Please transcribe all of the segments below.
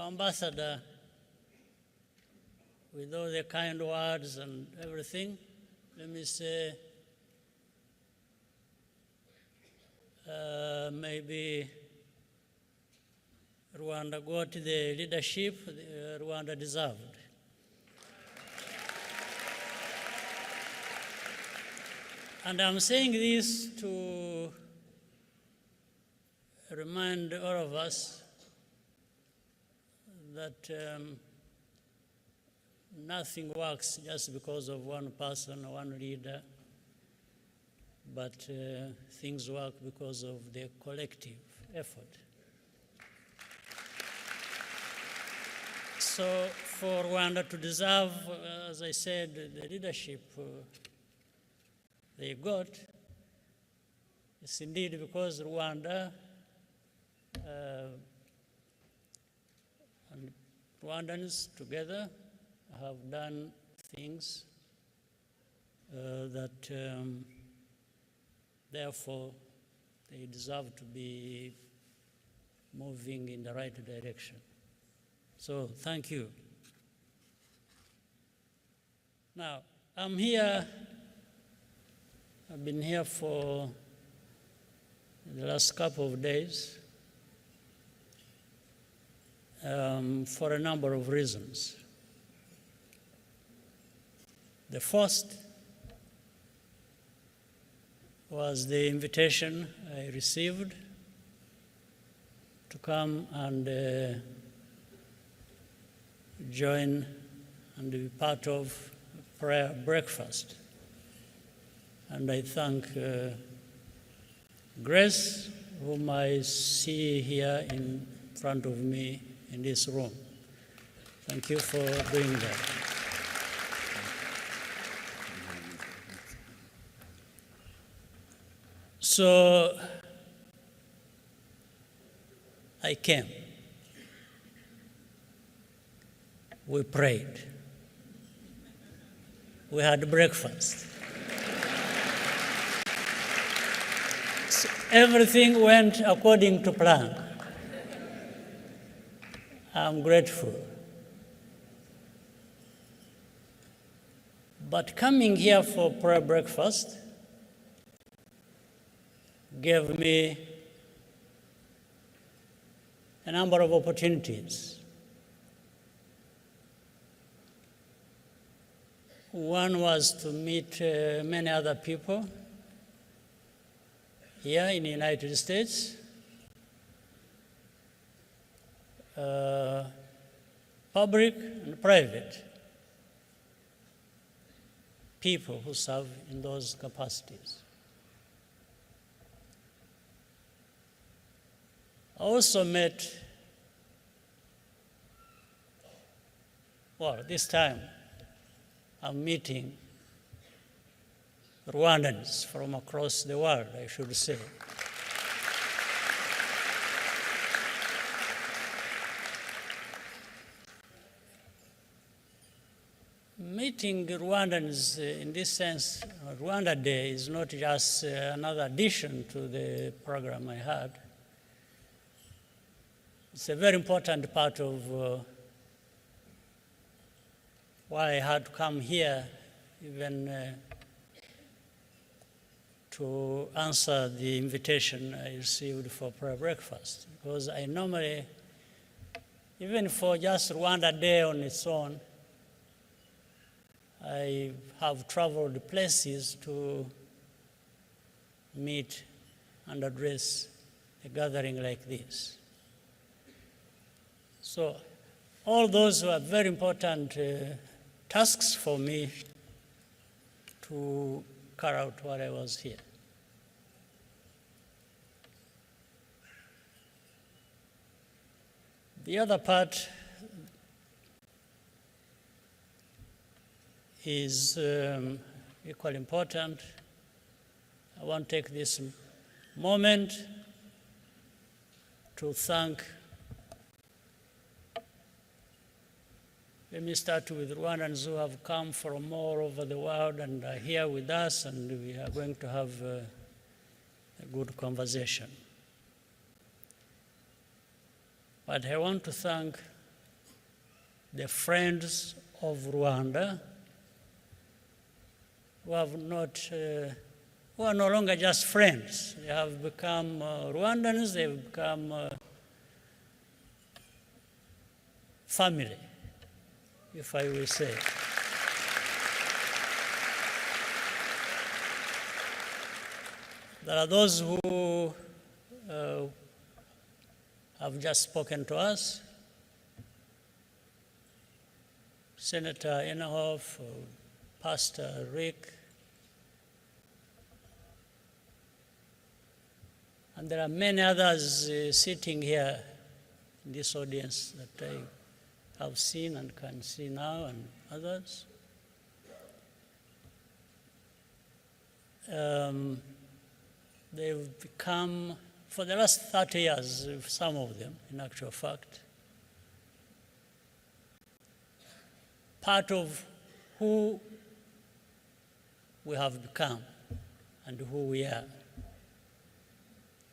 Ambassador, with all the kind words and everything, let me say, maybe Rwanda got the leadership Rwanda deserved. And I'm saying this to remind all of us that nothing works just because of one person or one leader, but things work because of the collective effort. So for Rwanda to deserve, as I said, the leadership they got, it's indeed because Rwanda and Rwandans together have done things that therefore they deserve to be moving in the right direction. So thank you. Now, I'm here, I've been here for the last couple of days for a number of reasons. The first was the invitation I received to come and join and be part of prayer breakfast. And I thank Grace, whom I see here in front of me in this room. Thank you for doing that. So I came. We prayed. We had breakfast. So everything went according to plan. I'm grateful. But coming here for prayer breakfast gave me a number of opportunities. One was to meet many other people here in the United States, public and private people who serve in those capacities. I also met, well, this time I'm meeting Rwandans from across the world, I should say. Meeting Rwandans in this sense, Rwanda Day is not just another addition to the program I had. It's a very important part of why I had to come here, even to answer the invitation I received for prayer breakfast. Because I normally, even for just Rwanda Day on its own, I have traveled places to meet and address a gathering like this. So all those were very important tasks for me to carry out while I was here. The other part is equally important. I want to take this moment to thank. Let me start with Rwandans who have come from all over the world and are here with us, and we are going to have a good conversation. But I want to thank the friends of Rwanda who have not, who are no longer just friends. They have become Rwandans, they've become family, if I will say. There are those who have just spoken to us. Senator Inhofe, Pastor Rick, and there are many others sitting here in this audience that I have seen and can see now, and others. They've become, for the last 30 years, some of them, in actual fact, part of who we have become and who we are.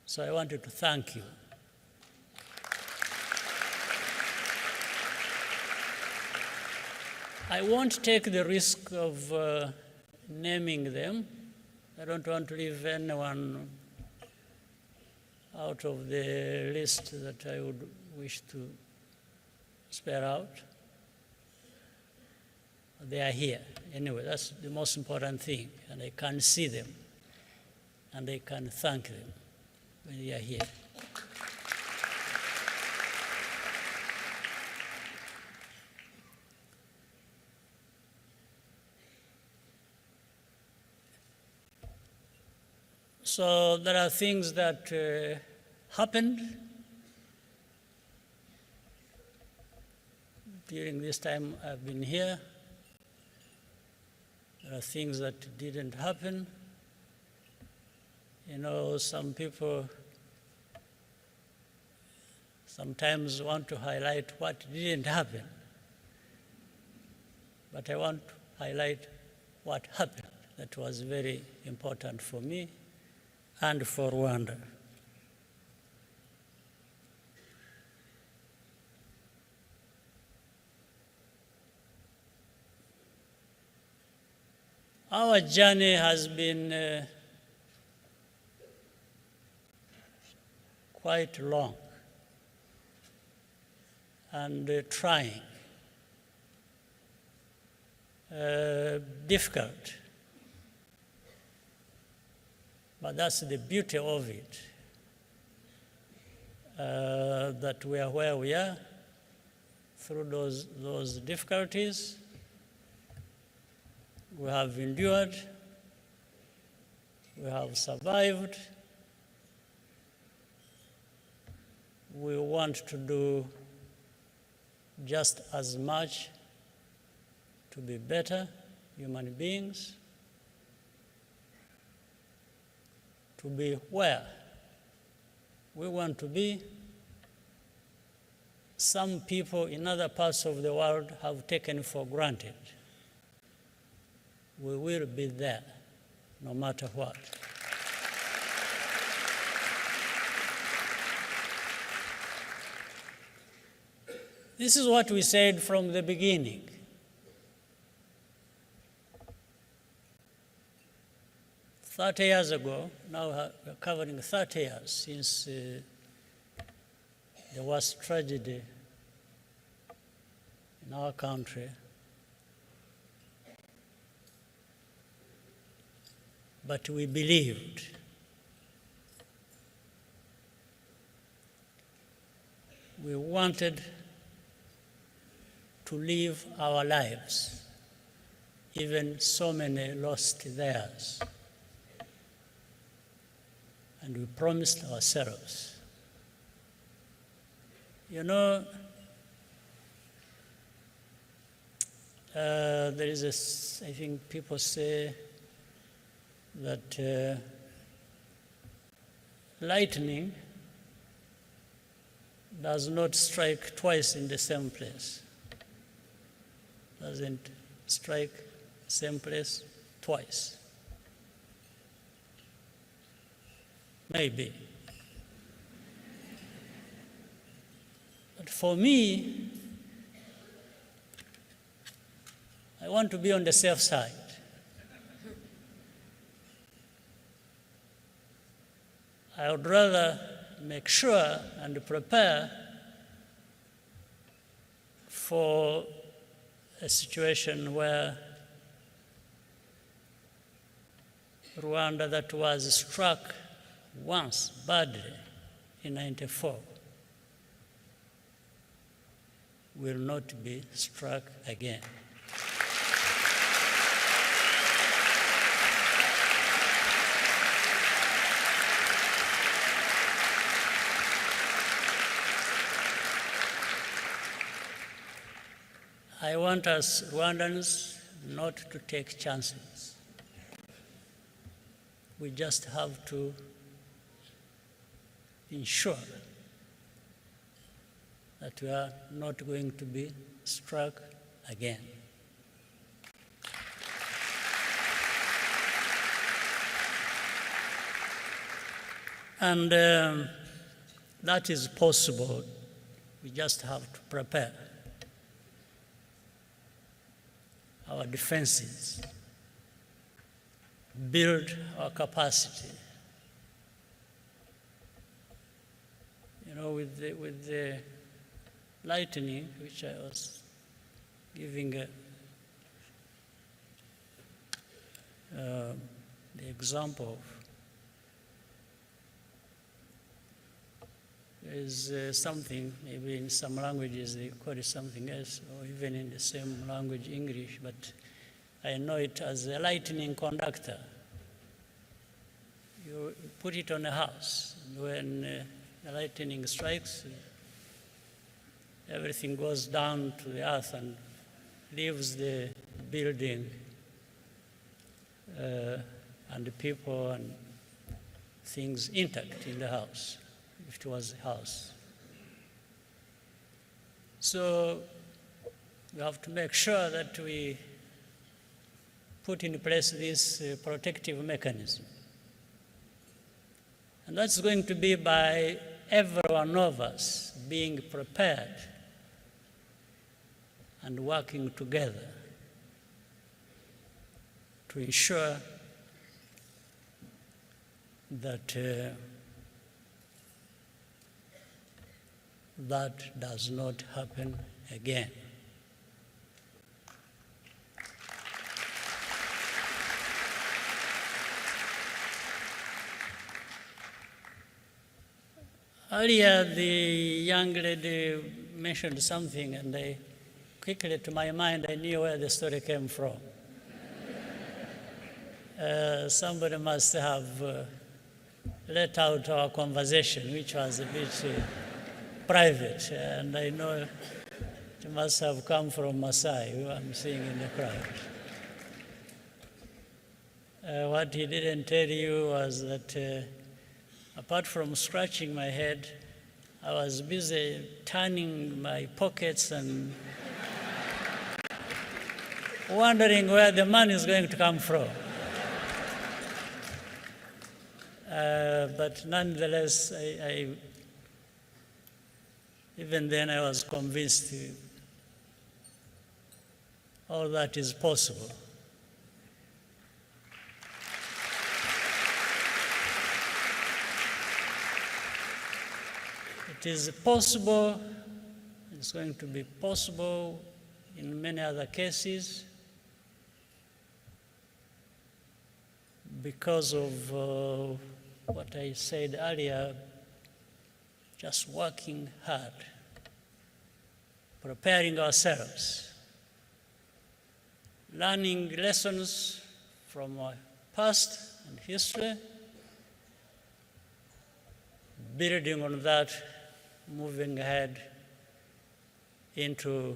So I wanted to thank you. I won't take the risk of naming them. I don't want to leave anyone out of the list that I would wish to spare out. They are here. Anyway, that's the most important thing. And I can see them. And I can thank them when they are here. So there are things that happened during this time I've been here. There are things that didn't happen. You know, some people sometimes want to highlight what didn't happen. But I want to highlight what happened. That was very important for me and for Rwanda. Our journey has been quite long and trying, difficult. But that's the beauty of it, that we are where we are through those difficulties. We have endured, we have survived. We want to do just as much to be better human beings, to be where we want to be. Some people in other parts of the world have taken for granted. We will be there, no matter what. This is what we said from the beginning. "30 years ago, now we're covering 30 years since the worst tragedy in our country. But we believed. We wanted to live our lives, even so many lost theirs. And we promised ourselves. You know, there is I think people say that lightning does not strike twice in the same place. Doesn't strike the same place twice. Maybe. But for me, I want to be on the safe side. I would rather make sure and prepare for a situation where Rwanda, that was struck once badly in 1994, will not be struck again. I want us Rwandans not to take chances. We just have to ensure that we are not going to be struck again. And that is possible. We just have to prepare our defenses, build our capacity. You know, with the lightning, which I was giving the example of, is something, maybe in some languages they call it something else, or even in the same language, English, but I know it as a lightning conductor. You put it on a house, and when the lightning strikes, everything goes down to the earth and leaves the building and the people and things intact in the house, if it was a house. So we have to make sure that we put in place this protective mechanism. And that's going to be by every one of us being prepared and working together to ensure that that does not happen again. Earlier, the young lady mentioned something, and I quickly, to my mind, I knew where the story came from. Somebody must have let out our conversation, which was a bit private, and I know it must have come from Masai, who I'm seeing in the crowd. What he didn't tell you was that apart from scratching my head, I was busy turning my pockets and wondering where the money is going to come from. But nonetheless, even then I was convinced all that is possible. It is possible, it's going to be possible in many other cases because of what I said earlier, just working hard, preparing ourselves, learning lessons from our past and history, building on that, moving ahead into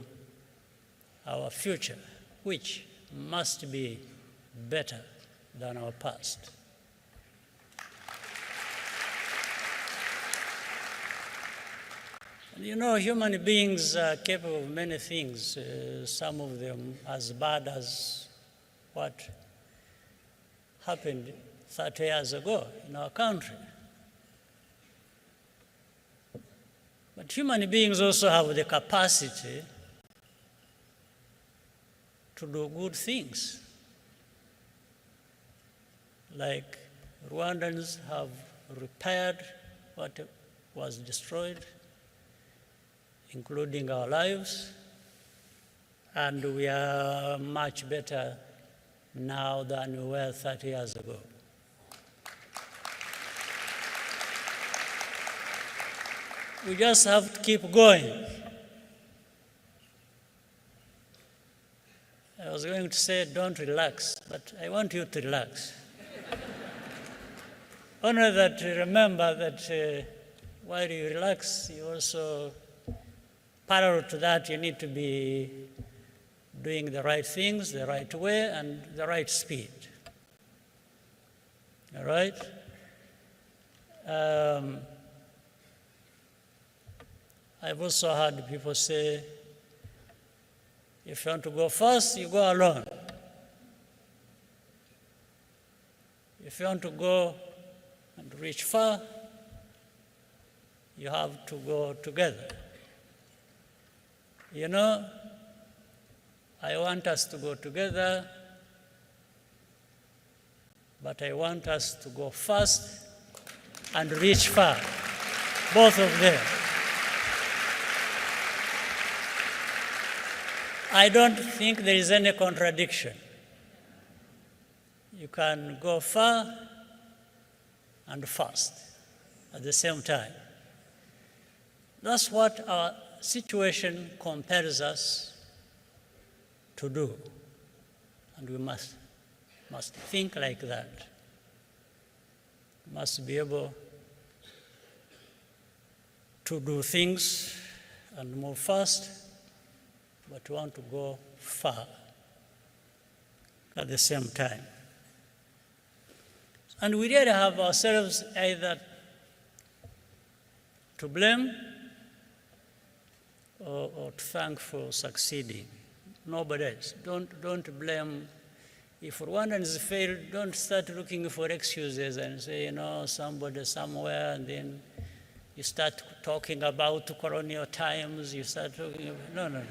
our future, which must be better than our past. And you know, human beings are capable of many things, some of them as bad as what happened 30 years ago in our country. But human beings also have the capacity to do good things. Like Rwandans have repaired what was destroyed, including our lives, and we are much better now than we were 30 years ago. We just have to keep going. I was going to say, don't relax, but I want you to relax. Only that remember that while you relax, you also, parallel to that, you need to be doing the right things, the right way, and the right speed. All right? I've also heard people say, if you want to go fast, you go alone. If you want to go and reach far, you have to go together. You know, I want us to go together, but I want us to go fast and reach far, both of them. I don't think there is any contradiction. You can go far and fast at the same time. That's what our situation compels us to do, and we must think like that. We must be able to do things and move fast, but we want to go far at the same time. And we really have ourselves either to blame or to thank for succeeding. Nobody else. Don't blame. If Rwandans fail, don't start looking for excuses and say, you know, somebody somewhere, and then you start talking about colonial times, you start talking about, no.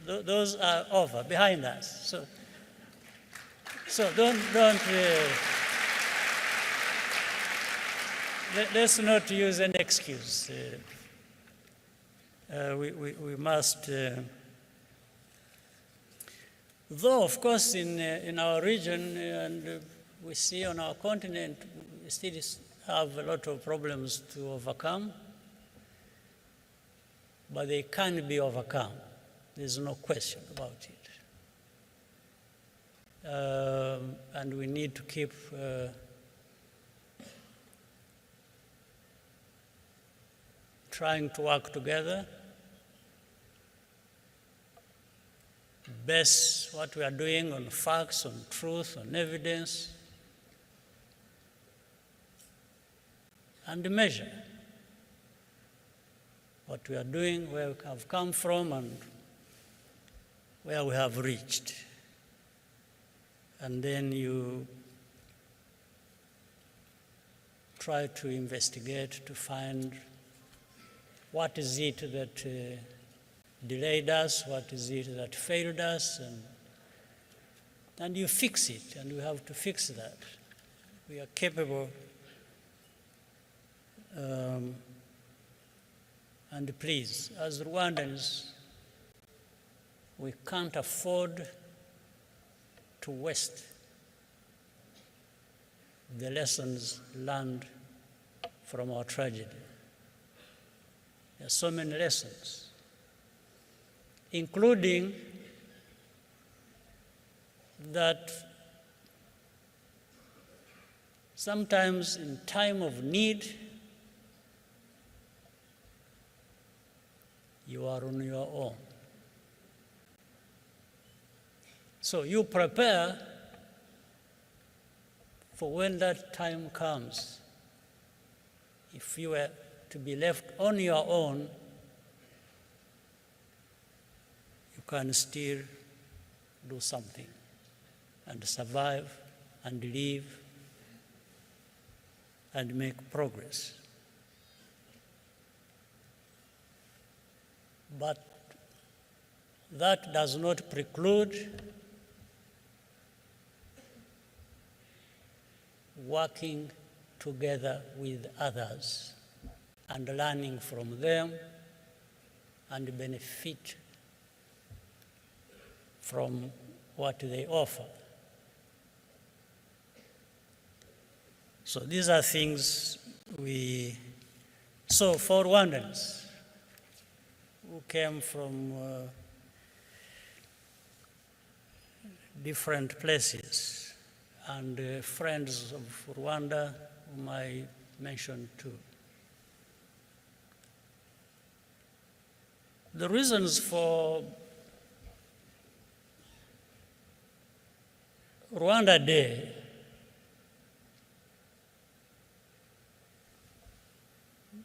Those are over, behind us. So don't let's not use an excuse. We must, though of course in our region and we see on our continent, we still have a lot of problems to overcome, but they can be overcome. There's no question about it. And we need to keep trying to work together, base what we are doing on facts, on truth, on evidence, and measure what we are doing, where we have come from, and where we have reached. And then you try to investigate to find what is it that delayed us, what is it that failed us, and you fix it, and we have to fix that. We are capable, and please, as Rwandans, we can't afford to waste the lessons learned from our tragedy. There are so many lessons, including that sometimes in time of need, you are on your own. So you prepare for when that time comes. If you were to be left on your own, you can still do something and survive and live and make progress. But That does not preclude working together with others and learning from them and benefit from what they offer. So these are things we saw for Rwandans who came from different places, and friends of Rwanda whom I mentioned too. The reasons for Rwanda Day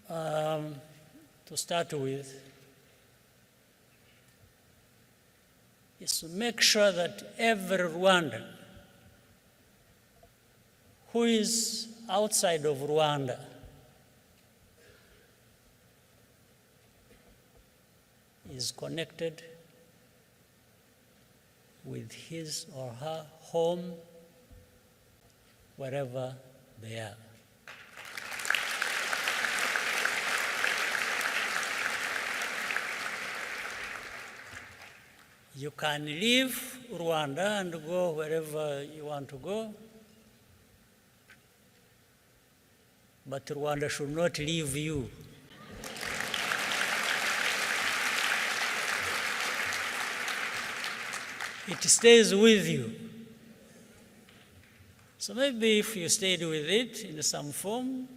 to start with is to make sure that every Rwandan who is outside of Rwanda is connected with his or her home wherever they are. You can leave Rwanda and go wherever you want to go, but Rwanda should not leave you. It stays with you. So maybe if you stayed with it in some form,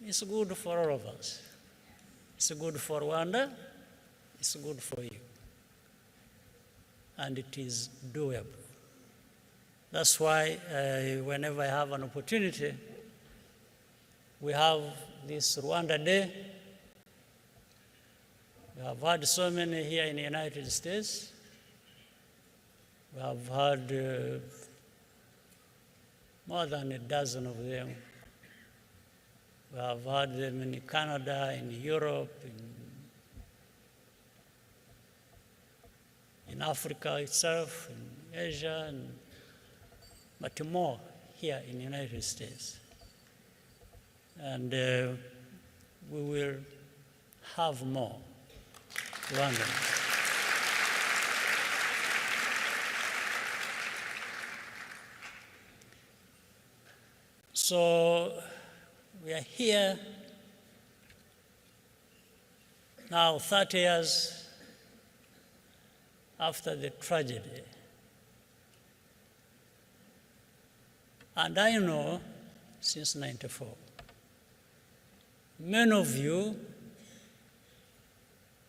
it's good for all of us. It's good for Rwanda, it's good for you. And it is doable. That's why whenever I have an opportunity, we have this Rwanda Day. We have had so many here in the United States. We have had more than a dozen of them. We have had them in Canada, in Europe, in Africa itself, in Asia, but more here in the United States. And we will have more Rwandans. So we are here now 30 years after the tragedy. And I know since '94, many of you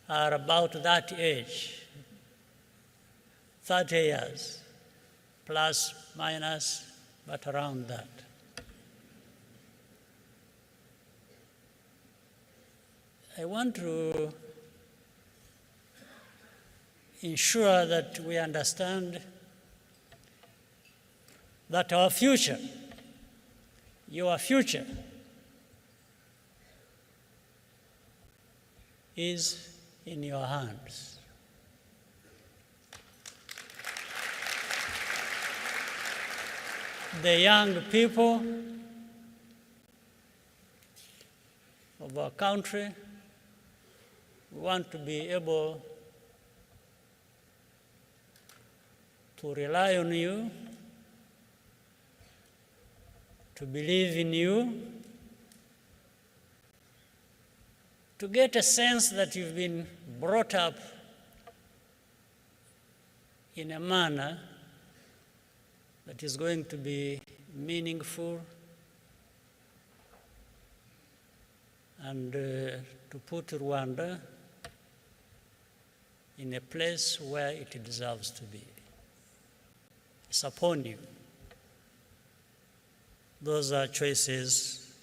are about that age, 30 years, plus, minus, but around that. I want to ensure that we understand that our future, your future, is in your hands. The young people of our country, we want to be able to rely on you, to believe in you, to get a sense that you've been brought up in a manner that is going to be meaningful and to put Rwanda in a place where it deserves to be. It's upon you. Those are choices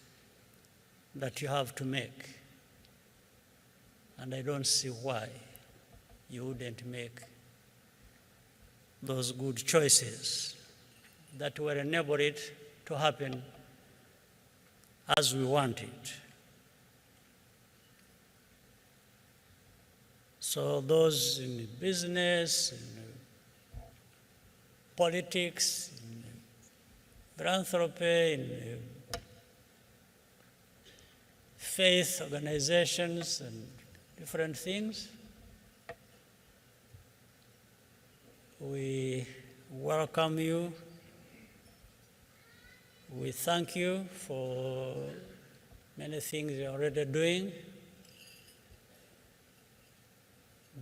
that you have to make. And I don't see why you wouldn't make those good choices that will enable it to happen as we want it. So those in business, in politics, in philanthropy, in faith organizations and different things, we welcome you. We thank you for many things you're already doing,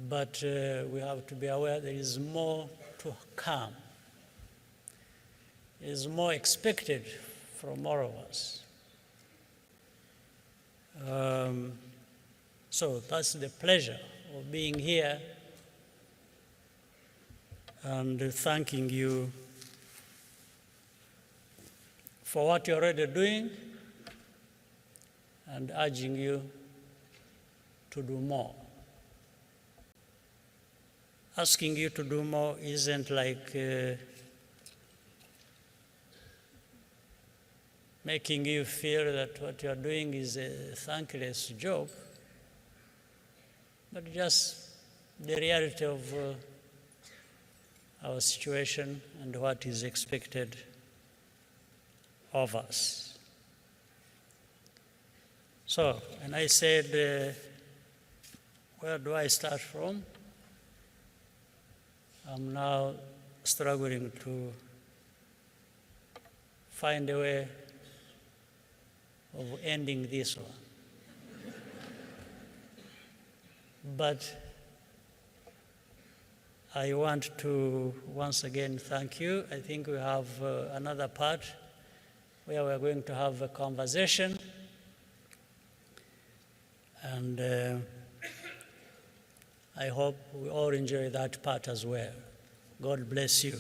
but we have to be aware there is more to come. There is more expected from all of us. So that's the pleasure of being here and thanking you for what you're already doing and urging you to do more. Asking you to do more isn't like making you feel that what you're doing is a thankless job, but just the reality of our situation and what is expected of us. So, and I said, where do I start from? I'm now struggling to find a way of ending this one. But I want to once again thank you. I think we have another part where we're going to have a conversation. And I hope we all enjoy that part as well. God bless you.